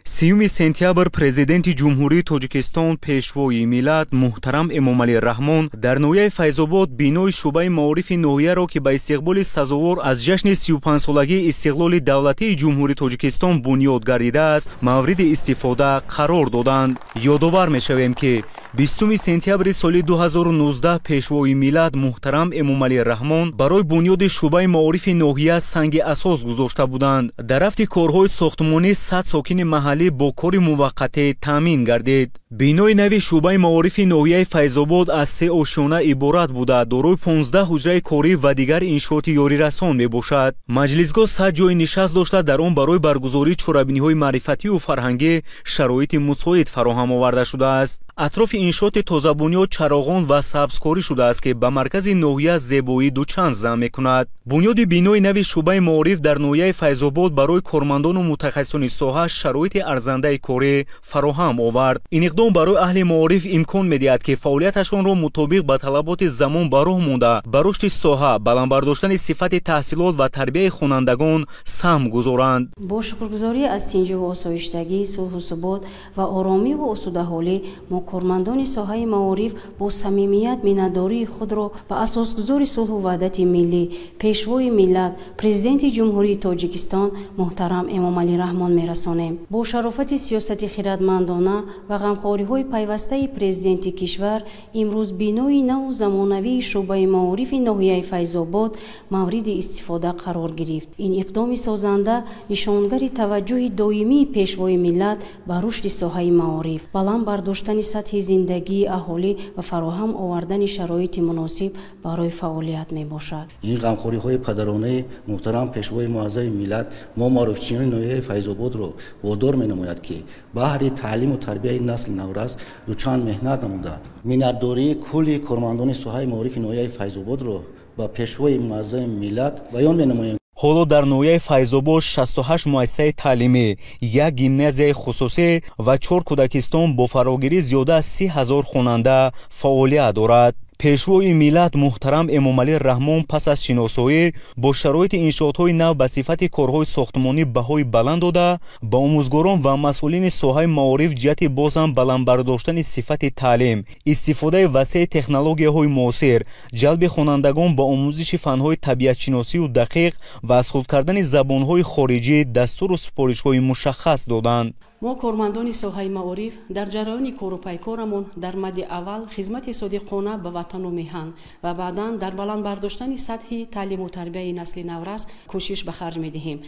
30 сентябр президенти ҷумҳурии Тоҷикистон пешвои миллат муҳтарам Эмомалӣ Раҳмон дар ноҳияи Файзобод бинои шӯъбаи маорифи ноҳияро ки ба истиқболи сазовор аз ҷашни 35-солагии истиқлоли давлатии ҷумҳурии Тоҷикистон бунёд гардидааст, мавриди истифода қарор доданд. Ёдовар мешавем ки 20 сентябри соли 2019 пешвои миллат муҳтарам Эмомалӣ Раҳмон барои бунёди шӯъбаи маорифи ноҳия санги асос гузошта буданд. Дар рафти корҳои сохтмонӣ 100 сокини маҳаллӣ бо кори муваққатӣ таъмин гардид. бинои нави шӯъбаи маорифи ноҳияи Файзобод аз 3 ошиёна иборат буда дорои 15 ҳуҷраи корӣ ва дигар иншооти ёрирасон мебошад. Маҷлисгоҳ 100 ҷойи нишаст дошта, дар он барои баргузории чорабиниҳои маърифативу фарҳангӣ шароити мусоид фароҳам оварда шудааст. атрофи иншооти тозабунёд чароғон ва сабзкорӣ шудааст ки ба маркази ноҳия зебоӣ дучанд зам мекунад. бунёди бинои нави шӯъбаи маориф дар ноҳияи Файзобод барои кормандону мутахассисони соҳа шароити арзандаи корӣ фароҳам овард. ин иқдом барои аҳли маориф имкон медиҳад ки фаъолияташонро мутобиқ ба талаботи замон ба роҳ монда ба рушди соҳа, баландбардоштани сифати таҳсилот ва тарбияи хонандагон саҳм гузоранд. бо шукргузорӣ аз тинҷиву осоиштагӣ, сулҳу субот ва оромиву осудаҳолӣ мо кормандони соҳаи маориф бо самимият миннатдории худро ба асосгузори сулҳу ваҳдати миллӣ, пешвои миллат, президенти ҷумҳурии Тоҷикистон муҳтарам Эмомалӣ Раҳмон мерасонем. бо шарофати сиёсати хиратмандона ва ғамхориҳои пайвастаи президенти кишвар имрӯз бинои наву замонавии шӯъбаи маорифи ноҳияи Файзобод мавриди истифода қарор гирифт. ин иқдоми созанда нишонгари таваҷҷӯҳи доимии пешвои миллат ба рушди соҳаи маориф, баланд бардоштани сатҳи зиндагии аҳолӣ ва фароҳам овардани шароити муносиб барои фаъолият мебошад. ин ғамхориҳои падаронаи муҳтарам пешвои муаззами миллат мо маорифчиёни ноҳияи Файзободро водор менамояд ки баҳри таълиму тарбияи насли наврас дучанд меҳнат намуда миннатдории кулли кормандони соҳаи маорифи ноҳияи Файзободро ба пешвои муаззами миллат баён менамоем. ҳоло дар ноҳияи Файзобод 68 муассисаи таълимӣ, 1 гимназияи хусусӣ ва 4 кӯдакистон бо фарогирии зиёда аз 30 000 хонанда фаъолият дорад. пешвои миллат муҳтарам Эмомалӣ Раҳмон пас аз шиносоӣ бо шароити иншоотҳои нав ба сифати корҳои сохтмонӣ баҳои баланд дода, ба омӯзгорон ва масъулини соҳаи маориф ҷиҳати бозам баландбардоштани сифати таълим, истифодаи васеъи технологияҳои муосир, ҷалби хонандагон ба омӯзиши фанҳои табиатшиносию дақиқ ва аз худ кардани забонҳои хориҷӣ дастуру супоришҳои мушаххас доданд. мо кормандони соҳаи маориф дар ҷараёни кору пайкорамон дар мадди аввал хизмати содиқона ба ватану меҳан ва баъдан дар баландбардоштани сатҳи таълиму тарбияи насли наврас кӯшиш ба харҷ медиҳем.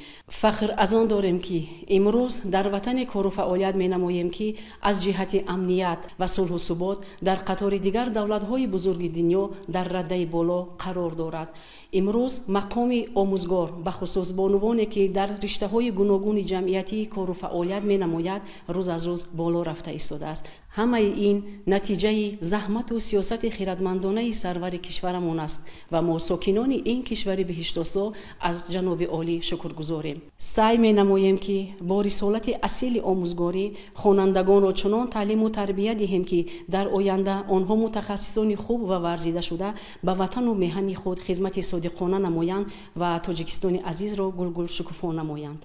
фахр аз он дорем ки имрӯз дар ватане кору фаъолият менамоем ки аз ҷиҳати амният ва сулҳу субот дар қатори дигар давлатҳои бузурги дунё дар раддаи боло қарор дорад. имрӯз мақоми омӯзгор бахусус бонувоне ки дар риштаҳои гуногуни ҷамъиятӣ кору фаъолият менамояд рӯз аз рӯз боло рафта истодааст. ҳамаи ин натиҷаи заҳмату сиёсати хиратмандонаи сарвари кишварамон аст ва мо сокинони ин кишвари биҳиштосо аз ҷаноби олӣ шукргузорем. саъй менамоем ки бо рисолати асили омӯзгорӣ хонандагонро чунон таълиму тарбия диҳем ки дар оянда онҳо мутахассисони хуб ва варзида шуда ба ватану меҳани худ хизмати содиқона намоянд ва Тоҷикистони азизро гулгул шукуфо намоянд.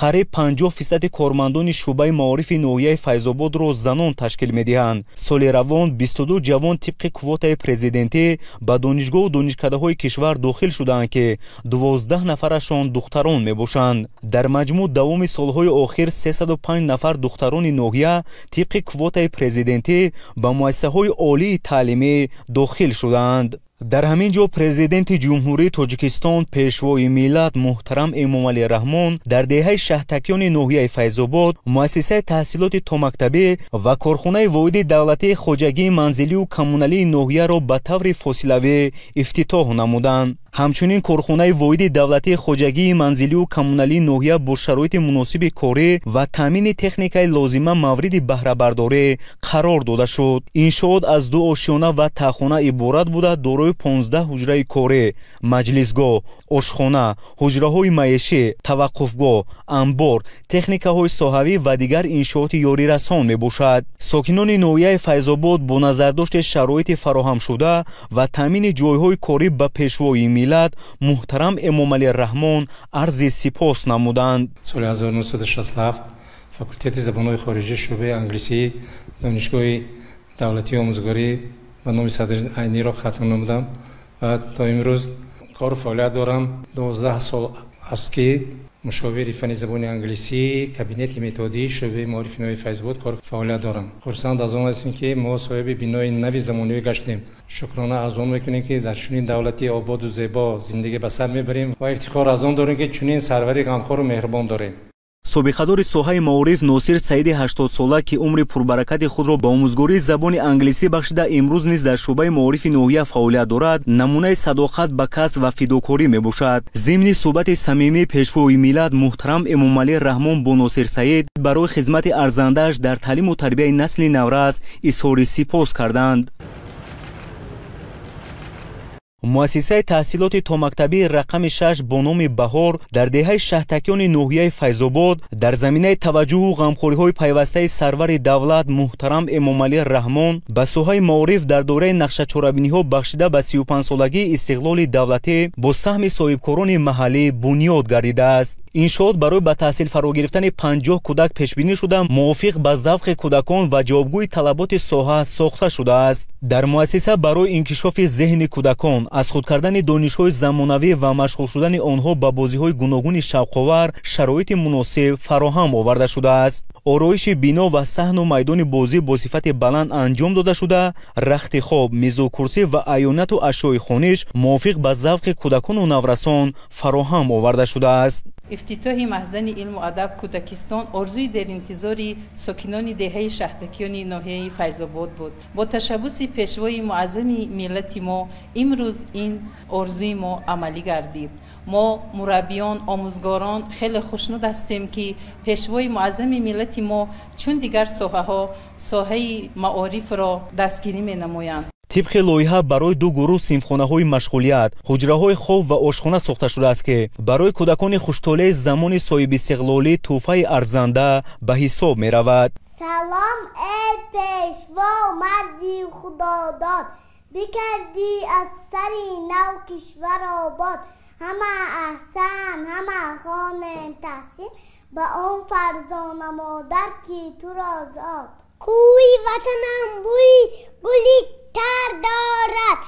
қариб 50% кормандони шӯъбаи маорифи ноҳияи Файзободро занон ташкил медиҳанд. соли равон 22 ҷавон тибқи квотаи президентӣ ба донишгоҳу донишкадаҳои кишвар дохил шуданд ки 12 нафарашон духтарон мебошанд. дар маҷмӯъ давоми солҳои охир 305 нафар духтарони ноҳия тибқи квотаи президентӣ ба муассисаҳои олии таълимӣ дохил шуданд. дар ҳамин ҷо президенти ҷумҳурии Тоҷикистон пешвои миллат муҳтарам Эмомалӣ Раҳмон дар деҳаи шаҳртакиёни ноҳияи Файзобод муассисаи таҳсилоти томактабӣ ва корхонаи воҳиди давлатии хоҷагии манзилию коммуналии ноҳияро ба таври фосилавӣ ифтитоҳ намуданд. ҳамчунин корхонаи воҳиди давлатии хоҷагии манзилию коммуналии ноҳия бо шароити муносиби корӣ ва таъмини техникаи лозима мавриди баҳрабардорӣ қарор дода шуд. иншоот аз 2 ошиёна ва таххона иборат буда дорои 15 ҳуҷраи корӣ, маҷлисгоҳ, ошхона, ҳуҷраҳои маишӣ, таваққуфгоҳ, амбор, техникаҳои соҳавӣ ва дигар иншооти ёрирасон мебошад. сокинони ноҳияи Файзобод бо назардошти шароити фароҳамшуда ва таъмини ҷойҳои корӣ ба пешвои миллат муҳтарам Эмомалӣ Раҳмон арзи сипос намуданд. соли 1967 факултети забонҳои хориҷӣ шӯъбаи англисӣ донишгоҳи давлатии омӯзгорӣ ба номи Садр Айниро хатм намудам ва то имрӯз кору фаъолият дорам. 12 сол аст ки мушовири фанни забони англисӣ кабинети методии шӯъбаи маорифи ноҳияи Файзобод кору фаъолият дорам. хурсанд аз он ҳастем ки мо соҳиби бинои нави замонавӣ гаштем. шукрона аз он мекунем ки дар чунин давлати ободу зебо зиндагӣ ба сар мебарем ва ифтихор аз он дорем ки чунин сарвари ғамхору меҳрубон дорем. собиқадори соҳаи маориф Носир Саиди 80-сола ки умри пурбаракати худро ба омӯзгории забони англисӣ бахшида имрӯз низ дар шӯъбаи маорифи ноҳия фаъолият дорад, намунаи садоқат ба касб ва фидокорӣ мебошад. зимни суҳбати самимии пешвои миллат муҳтарам Эмомалӣ Раҳмон бо Носир Саид барои хизмати арзандааш дар таълиму тарбияи насли наврас изҳори сипос карданд. муассисаи таҳсилоти томактабии рақами 6 бо номи Баҳор дар деҳаи шаҳтакёни ноҳияи Файзобод дар заминаи таваҷҷӯҳу ғамхориҳои пайвастаи сарвари давлат муҳтарам Эмомалӣ Раҳмон ба соҳаи маориф дар дораи нақшачорабиниҳо бахшида ба 35-солагии истиқлоли давлатӣ бо саҳми соҳибкорони маҳаллӣ бунёд гардидааст. иншоот барои ба таҳсил фаро гирифтани 50 кӯдак пешбинӣ шуда мувофиқ ба завқи кӯдакон ва ҷавобгӯи талаботи соҳа сохта шудааст. дар муассиса барои инкишофи зеҳни кӯдакон, аз худ кардани донишҳои замонавӣ ва машғул шудани онҳо ба бозиҳои гуногуни шавқовар шароити муносиб фароҳам оварда шудааст. ороиши бино ва саҳну майдони бозӣ бо сифати баланд анҷом дода шуда, рахти хоб, мизу курсӣ ва айёнату ашёи хониш мувофиқ ба завқи кӯдакону наврасон фароҳам оварда шудааст. ифтитоҳи маҳзани илму адаб Кӯдакистон орзуи деринтизори сокинони деҳаи шаҳтакиёни ноҳияи Файзобод буд. бо ташаббуси пешвои муаззами миллати мо имрӯз ин орзуи мо амалӣ гардид. мо мураббиён, омӯзгорон хеле хушнуд ҳастем ки пешвои муаззами миллати мо чун дигар соҳаҳо соҳаи маорифро дастгирӣ менамоянд. طبق لایحه برای دو گروه صنفخانه‌های مشغولیت، حجره‌های خواب و آشخانه ساخته شده است که برای کودکان خوش‌طالع زمان صاحب استقلالی تحفه ارزنده به حساب می‌رود. سلام ای پیشوا مردی خداداد، بکردی از سری نو کشور آباد، همه احسن همه خان تحسین به آن فرزانه مادر کی تو را زاد. کوی وطنم بوی گلی تر دارد،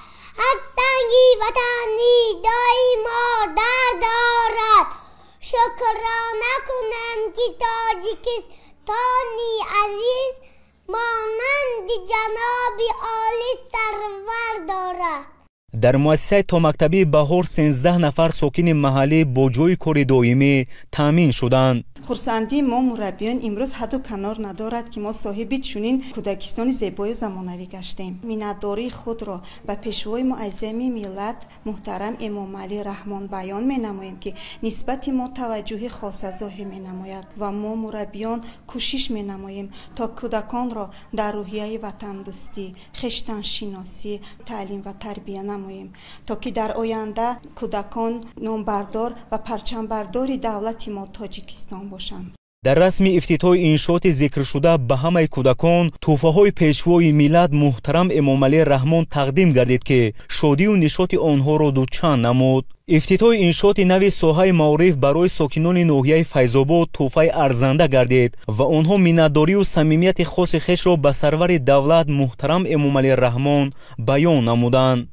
از سنگی وطنی دایما در دارد. شکرانه کنم که تاجیکستانی عزیز مانند جناب عالی سرور دارد. در مؤسسه تا مکتبی بهار 13 نفر ساکن محلی با جای کار دائمی تامین شدند. хурсандии мо мураббиён имрӯз ҳадду канор надорад ки мо соҳиби чунин кӯдакистони зебою замонавӣ гаштем. миннатдории худро ба пешвои муаззами миллат муҳтарам Эмомалӣ Раҳмон баён менамоем ки нисбати мо таваҷҷӯҳи хоса зоҳир менамояд ва мо мураббиён кӯшиш менамоем то кӯдаконро дар рӯҳияи ватандӯстӣ, хештаншиносӣ, таълим ва тарбия намоем, то ки дар оянда кӯдакон номбардор ва парчамбардори давлати мо Тоҷикистон бошанд. در رسم افتتاح انشاءات ذکر شده به همه کودکان تحفه‌های پیشوای ملت محترم امامعلی رحمان تقدیم گردید که شادی و نشاط آنها را دوچند نمود. افتتاح انشاءات نوی ساحه معارف برای ساکنان ناحیه فیض‌آباد تحفه ارزنده گردید و آنها منتداری و صمیمیت خاص خویش را به سرور دولت محترم امامعلی رحمان بیان نمودند.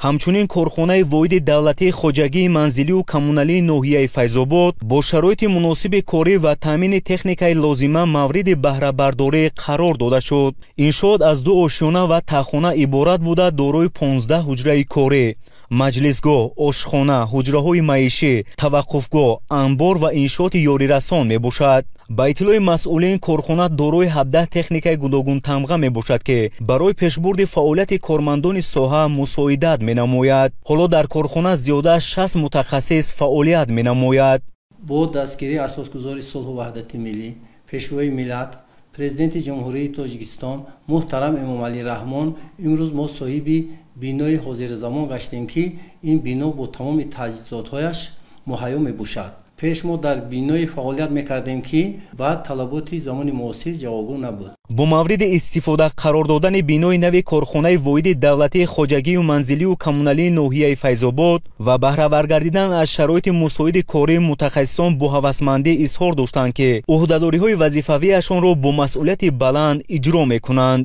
ҳамчунин корхонаи воҳиди давлатии хоҷагии манзилию коммуналии ноҳияи Файзобод бо шароити муносиби корӣ ва таъмини техникаи лозима мавриди баҳрабардорӣ қарор дода шуд. Иншоот аз 2 ошёна ва таххона иборат буда дорои 15 ҳуҷраи корӣ, маҷлисгоҳ, ошхона, ҳуҷраҳои маишӣ, таваққуфгоҳ, анбор ва иншооти ёрирасон мебошад. ба иттилои масъулин, корхона дорои 17 техникаи гуногун-тамға мебошад ки барои пешбурди фаъолияти кормандони соҳа мусоидат менамояд. ҳоло дар корхона зиёда аз 60 мутахассис фаъолият менамояд. бо дастгирии асосгузори сулҳу ваҳдати миллӣ, пешвои миллат, президенти ҷумҳурии Тоҷикистон муҳтарам Эмомалӣ Раҳмон, имрӯз мо соҳиби бинои ҳозирзамон гаштем ки ин бино бо тамоми таҷҳизотҳояш муҳайё мебошад. пеш мо дар биное фаъолият мекардем ки ба талаботи замони муосир ҷавобгӯ набуд. бо мавриди истифода қарор додани бинои нави корхонаи воҳиди давлатии хоҷагию манзилию коммуналии ноҳияи Файзобод ва баҳравар гардидан аз шароити мусоиди корӣ, мутахассисон бо ҳавасмандӣ изҳор доштанд ки ӯҳдадориҳои вазифавиашонро бо масъулияти баланд иҷро мекунанд.